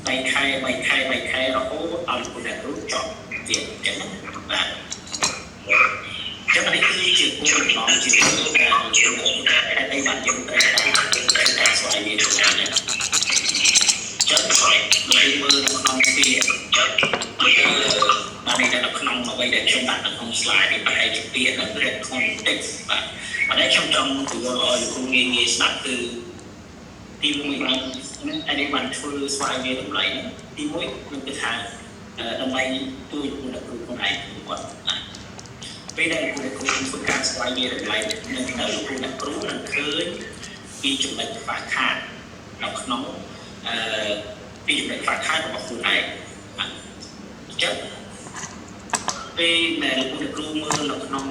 3 ខែរហូតដល់លោកអ្នកគ្រូចប់ទៀតអញ្ចឹងបាទចឹងនេះគឺជាគោលបំណងជាការហេតុអីបានយើងត្រូវការស្វែងយល់ទៅណាចឹងហើយមើលនៅក្នុងពាក្យចឹងបានន័យថានៅក្នុងអ្វីដែលខ្ញុំដាក់នៅក្នុង slide នេះប្រហែលជាពាក្យនៅព្រះ context បាទប៉ុន្តែខ្ញុំចង់ពន្យល់ឲ្យលោកគ្រូងាយៗស្ដាប់គឺទី1បានតែបានធ្វើស្វែងយល់តម្លៃទី1ខ្ញុំគិតថាតម្លៃជួយលោកគ្រូខ្លួនឯងគាត់ពេលដែលលោកគ្រូធ្វើការស្វែងយល់តម្លៃនឹងទៅលោកគ្រូនឹងឃើញពីចំណុចខ្វះខាតនៅក្នុងពីចំណុចខ្វះខាតរបស់ខ្លួនឯងអញ្ចឹងពេលដែលលោកគ្រូមើលនៅក្នុង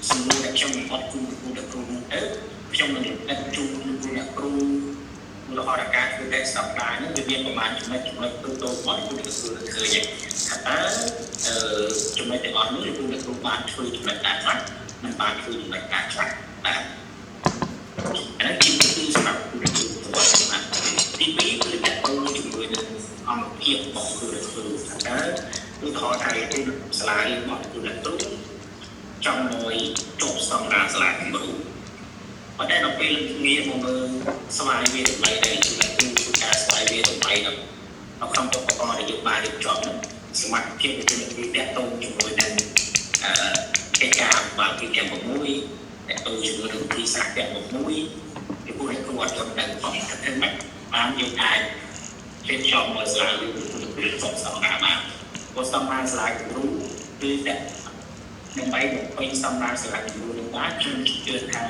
សំណួរដែលខ្ញុំអត់គូលោកគ្រូទៅខ្ញុំនឹងដឹកជូនលោកគ្រូមូលហេតុការធ្វើតែសប្តាហ៍នេះវាមានប្រមាណចំណុចទូទៅរបស់លោកគ្រូឃើញថាចំណុចទាំងអស់នោះលោកគ្រូបានធ្វើចំណុចណាខ្លះមិនបានធ្វើចំណុចណាខ្លះបាទអានេះគឺសម្រាប់លោកគ្រូគាត់ទី2គឺដាក់ទៅជាមួយនឹងអង្គភាពរបស់លោកគ្រូថាឧទាហរណ៍ថាសាលារៀនរបស់លោកគ្រូចង់ឲ្យចប់ស្តង់ដារសាលាគំរូប៉ុន្តែដល់ពេលងាកមកមើលស្វែងយល់តម្លៃដែលលោកគ្រូធ្វើការស្វែងយល់តម្លៃនៅក្នុងឧបករណ៍ដែលយើងបានរៀបចំសមត្ថភាពរបស់លោកគ្រូតាក់ទងជាមួយនឹងកិច្ចការបានពីទាំង6តាក់ទងជាមួយនឹងទីសាស្ត្រទាំង6ពីពួកអ្នកគ្រូអត់ចំណេញផងថាធ្វើម៉េចបានយើងអាចចេញចំមកសាលារៀនរបស់ស្តង់ដារបានព្រោះស្តង់ដារសាលាគំរូគឺតែដើម្បីបំពេញស្តង់ដារសាលាគំរូនឹងបានខ្ញុំជឿថា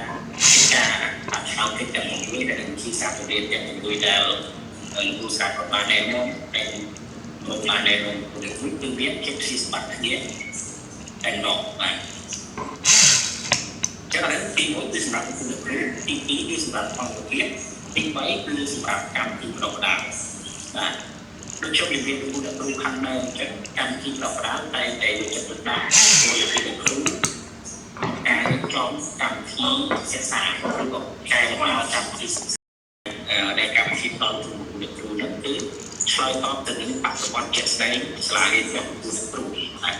ការអត្ថប្រយោជន៍ទាំង6ដែលជាសាស្ត្ររៀនទាំង6ដែលលោកគ្រូសាស្ត្របានណែនាំតែលោកបានណែនាំលោកគ្រូគឺវាជាពីសម្បត្តិគ្នាតែនោះបាទចឹងហើយទី1គឺសម្រាប់លោកគ្រូទី2គឺសម្រាប់អង្គភាពទី3គឺសម្រាប់កម្មវិធីប្រកបដាបាទដូចខ្ញុំនិយាយពីលោកគ្រូខាងនៅចឹងកម្មវិធីប្រកបដាតែយកចិត្តទុកដាក់ជួយលោកគ្រូការរៀបចំកម្មវិធីសិក្សាឬក៏កែលម្អកម្មវិធីសិក្សាដែលកម្មវិធីដល់លោកគ្រូនឹងគឺឆ្លើយតបទៅនឹងបច្ចុប្បន្នជាក់ស្ដែងសាលារៀនរបស់លោកគ្រូបាទ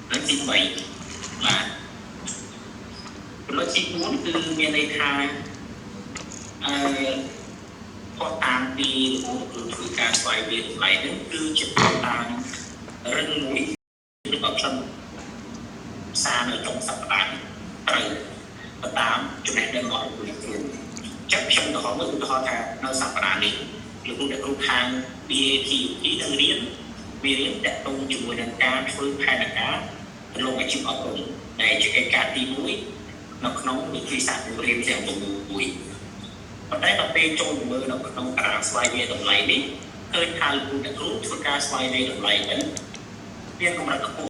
ហើយទី3បាទចំណុចទី4គឺមានន័យថាគាត់តាមពីលោកគ្រូធ្វើការស្វែងយល់តម្លៃនេះគឺជាតាមរឹងមួយរបស់ខ្ញុំសារនៅក្នុងសប្តាហ៍ត្រូវតាមចំណេះដឹងរបស់លោកគ្រូចាប់ខ្ញុំទៅហៅឧទាហរណ៍ថានៅសប្តាហ៍នេះលោកគ្រូខាង BAT នឹងរៀនតាក់ទងជាមួយនឹងការធ្វើផែនការទៅលោកអាជីពអប់រំដែលជាកិច្ចការទី1នៅក្នុងវិទ្យាសាស្ត្ររៀនទាំង6ប៉ុន្តែដល់ពេលចូលមើលនៅក្នុងតារាងស្វែងយល់តម្លៃនេះឃើញថាលោកគ្រូធ្វើការស្វែងយល់តម្លៃហ្នឹងមានកម្រិតខ្ពស់